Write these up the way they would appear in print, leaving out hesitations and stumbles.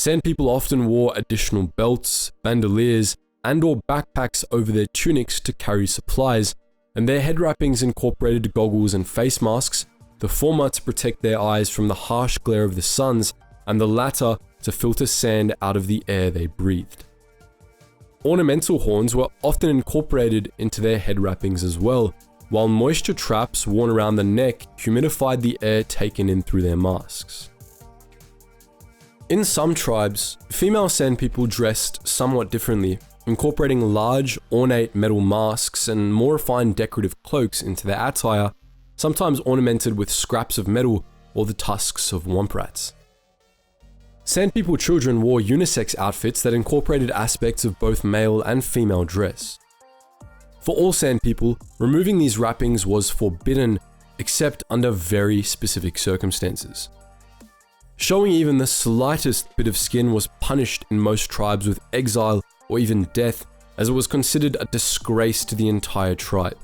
Sand people often wore additional belts, bandoliers, and/or backpacks over their tunics to carry supplies, and their head wrappings incorporated goggles and face masks, the former to protect their eyes from the harsh glare of the suns, and the latter to filter sand out of the air they breathed. Ornamental horns were often incorporated into their head wrappings as well, while moisture traps worn around the neck humidified the air taken in through their masks. In some tribes, female sand people dressed somewhat differently, incorporating large, ornate metal masks and more refined decorative cloaks into their attire, sometimes ornamented with scraps of metal or the tusks of womp rats. Sand people children wore unisex outfits that incorporated aspects of both male and female dress. For all sand people, removing these wrappings was forbidden, except under very specific circumstances. Showing even the slightest bit of skin was punished in most tribes with exile or even death, as it was considered a disgrace to the entire tribe.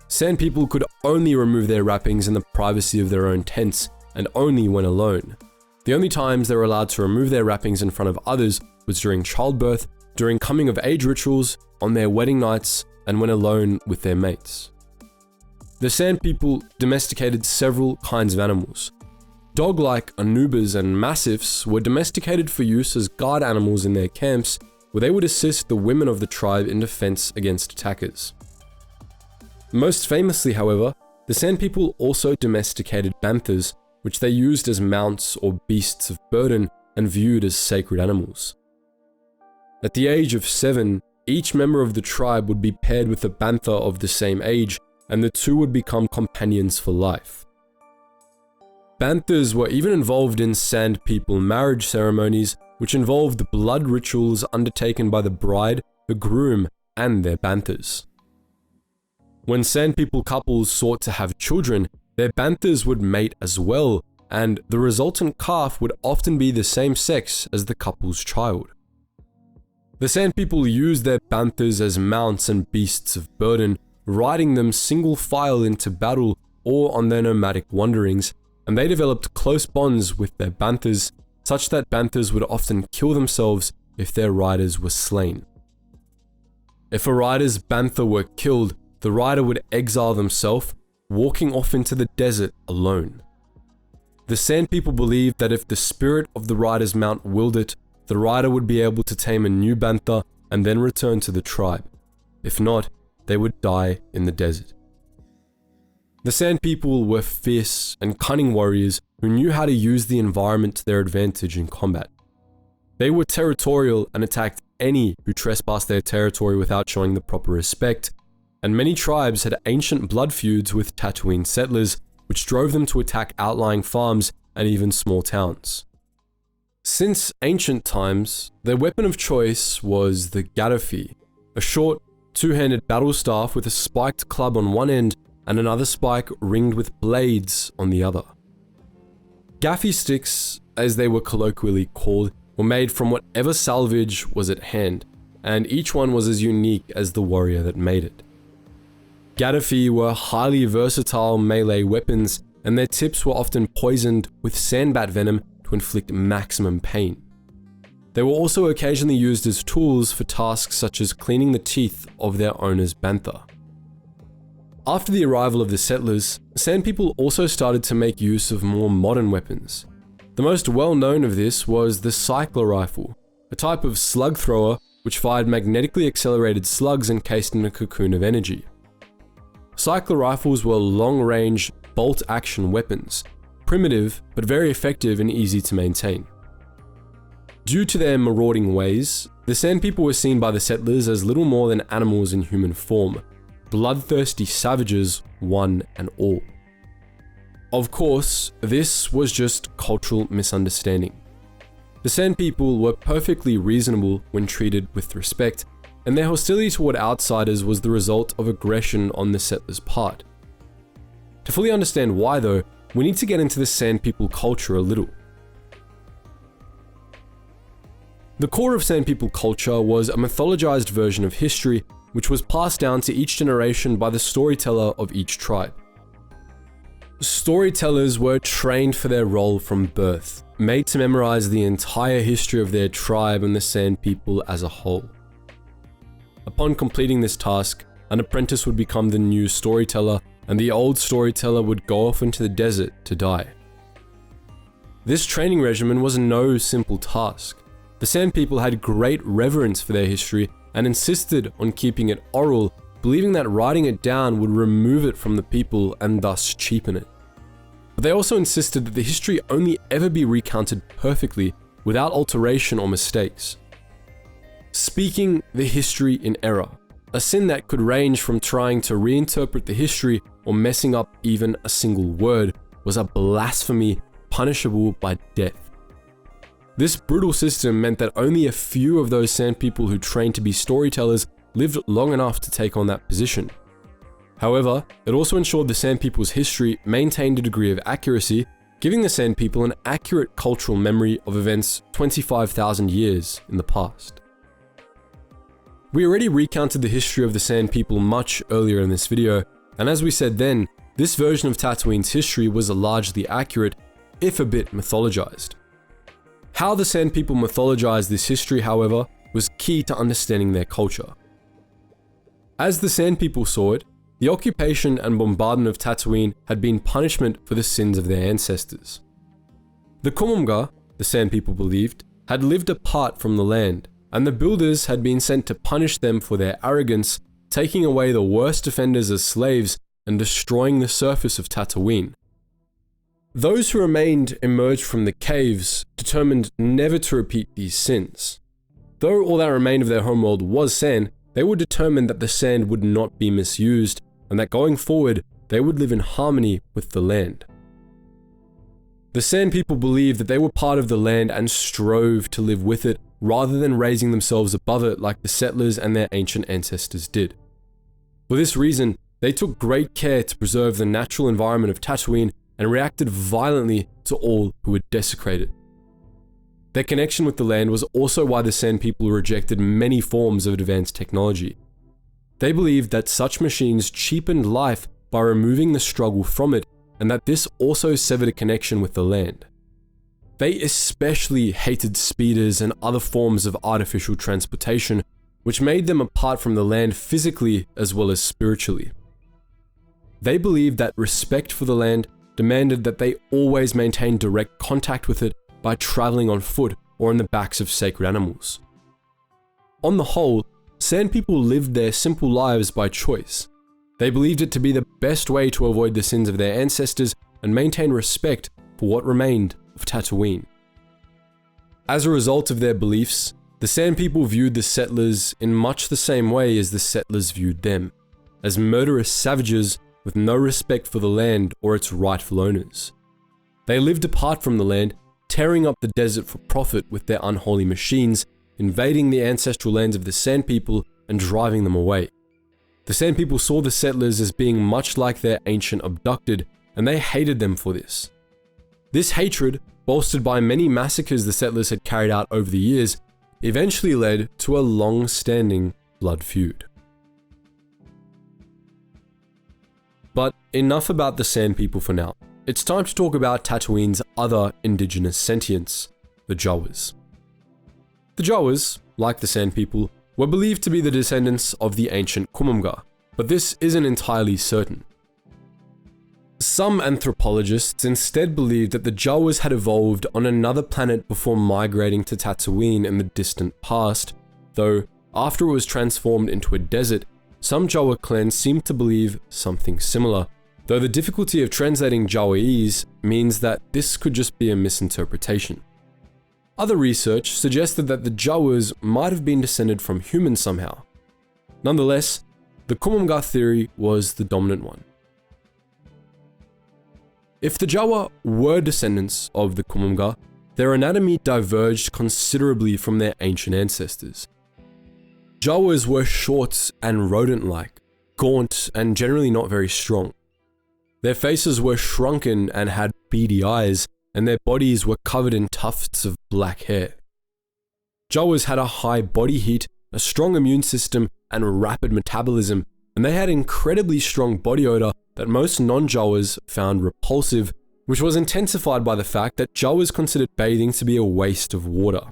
Sand people could only remove their wrappings in the privacy of their own tents, and only when alone. The only times they were allowed to remove their wrappings in front of others was during childbirth, during coming of age rituals, on their wedding nights, and when alone with their mates. The sand people domesticated several kinds of animals. Dog-like anubas and mastiffs were domesticated for use as guard animals in their camps, where they would assist the women of the tribe in defense against attackers. Most famously, however, the sand people also domesticated banthas, which they used as mounts or beasts of burden and viewed as sacred animals. At the age of 7, each member of the tribe would be paired with a bantha of the same age, and the two would become companions for life. Banthas were even involved in sand people marriage ceremonies, which involved blood rituals undertaken by the bride, the groom, and their banthas. When sand people couples sought to have children, their banthas would mate as well, and the resultant calf would often be the same sex as the couple's child. The sand people used their banthas as mounts and beasts of burden, riding them single file into battle or on their nomadic wanderings, and they developed close bonds with their banthas, such that banthas would often kill themselves if their riders were slain. If a rider's bantha were killed, the rider would exile themselves, walking off into the desert alone. The sand people believed that if the spirit of the rider's mount willed it, the rider would be able to tame a new bantha and then return to the tribe. If not, they would die in the desert. The sand people were fierce and cunning warriors who knew how to use the environment to their advantage in combat. They were territorial and attacked any who trespassed their territory without showing the proper respect, and many tribes had ancient blood feuds with Tatooine settlers, which drove them to attack outlying farms and even small towns. Since ancient times, their weapon of choice was the Gaderffii, a short, two-handed battle staff with a spiked club on one end and another spike ringed with blades on the other. Gaffy sticks, as they were colloquially called, were made from whatever salvage was at hand, and each one was as unique as the warrior that made it. Gaderffii were highly versatile melee weapons, and their tips were often poisoned with sandbat venom to inflict maximum pain. They were also occasionally used as tools for tasks such as cleaning the teeth of their owner's bantha. After the arrival of the settlers, sand people also started to make use of more modern weapons. The most well-known of this was the cycler rifle, a type of slug thrower which fired magnetically accelerated slugs encased in a cocoon of energy. Cycler rifles were long-range, bolt-action weapons, primitive but very effective and easy to maintain. Due to their marauding ways, the sand people were seen by the settlers as little more than animals in human form, bloodthirsty savages one and all. Of course, this was just cultural misunderstanding. The sand people were perfectly reasonable when treated with respect, and their hostility toward outsiders was the result of aggression on the settlers' part. To fully understand why though, we need to get into the sand people culture a little. The core of sand people culture was a mythologized version of history which was passed down to each generation by the storyteller of each tribe. Storytellers were trained for their role from birth. made to memorize the entire history of their tribe and the Sand People as a whole. Upon completing this task, an apprentice would become the new storyteller, and the old storyteller would go off into the desert to die. This training regimen was no simple task. The Sand People had great reverence for their history and insisted on keeping it oral, believing that writing it down would remove it from the people and thus cheapen it. But they also insisted that the history only ever be recounted perfectly, without alteration or mistakes. Speaking the history in error, a sin that could range from trying to reinterpret the history or messing up even a single word, was a blasphemy punishable by death. This brutal system meant that only a few of those Sand People who trained to be storytellers lived long enough to take on that position. However, it also ensured the Sand People's history maintained a degree of accuracy, giving the Sand People an accurate cultural memory of events 25,000 years in the past. We already recounted the history of the Sand People much earlier in this video, and as we said then, this version of Tatooine's history was largely accurate, if a bit mythologized. How the Sand People mythologized this history, however, was key to understanding their culture. As the Sand People saw it, the occupation and bombardment of Tatooine had been punishment for the sins of their ancestors. The Kumamga, the Sand People believed, had lived apart from the land, and the builders had been sent to punish them for their arrogance, taking away the worst offenders as slaves and destroying the surface of Tatooine. Those who remained emerged from the caves, determined never to repeat these sins. Though all that remained of their homeworld was sand, they were determined that the sand would not be misused, and that going forward, they would live in harmony with the land. The Sand People believed that they were part of the land and strove to live with it, rather than raising themselves above it like the settlers and their ancient ancestors did. For this reason, they took great care to preserve the natural environment of Tatooine and reacted violently to all who would desecrate it. Their connection with the land was also why the Sand People rejected many forms of advanced technology. They believed that such machines cheapened life by removing the struggle from it, and that this also severed a connection with the land. They especially hated speeders and other forms of artificial transportation, which made them apart from the land physically as well as spiritually. They believed that respect for the land demanded that they always maintain direct contact with it by traveling on foot or on the backs of sacred animals. On the whole, Sand People lived their simple lives by choice. They believed it to be the best way to avoid the sins of their ancestors and maintain respect for what remained of Tatooine. As a result of their beliefs, the Sand People viewed the settlers in much the same way as the settlers viewed them, as murderous savages with no respect for the land or its rightful owners. They lived apart from the land, tearing up the desert for profit with their unholy machines, invading the ancestral lands of the Sand People and driving them away. The Sand People saw the settlers as being much like their ancient abducted, and they hated them for this. This hatred, bolstered by many massacres the settlers had carried out over the years, eventually led to a long-standing blood feud. But enough about the Sand People for now. It's time to talk about Tatooine's other indigenous sentients, the Jawas. The Jawas, like the Sand People, were believed to be the descendants of the ancient Kumamga, but this isn't entirely certain. Some anthropologists instead believe that the Jawas had evolved on another planet before migrating to Tatooine in the distant past, though after it was transformed into a desert, some Jawa clans seem to believe something similar, though the difficulty of translating Jawese means that this could just be a misinterpretation. Other research suggested that the Jawas might have been descended from humans somehow. Nonetheless, the Kumamga theory was the dominant one. If the Jawa were descendants of the Kumamga, their anatomy diverged considerably from their ancient ancestors. Jawas were short and rodent-like, gaunt and generally not very strong. Their faces were shrunken and had beady eyes, and their bodies were covered in tufts of black hair. Jawas had a high body heat, a strong immune system, and rapid metabolism, and they had incredibly strong body odor that most non-Jawas found repulsive, which was intensified by the fact that Jawas considered bathing to be a waste of water.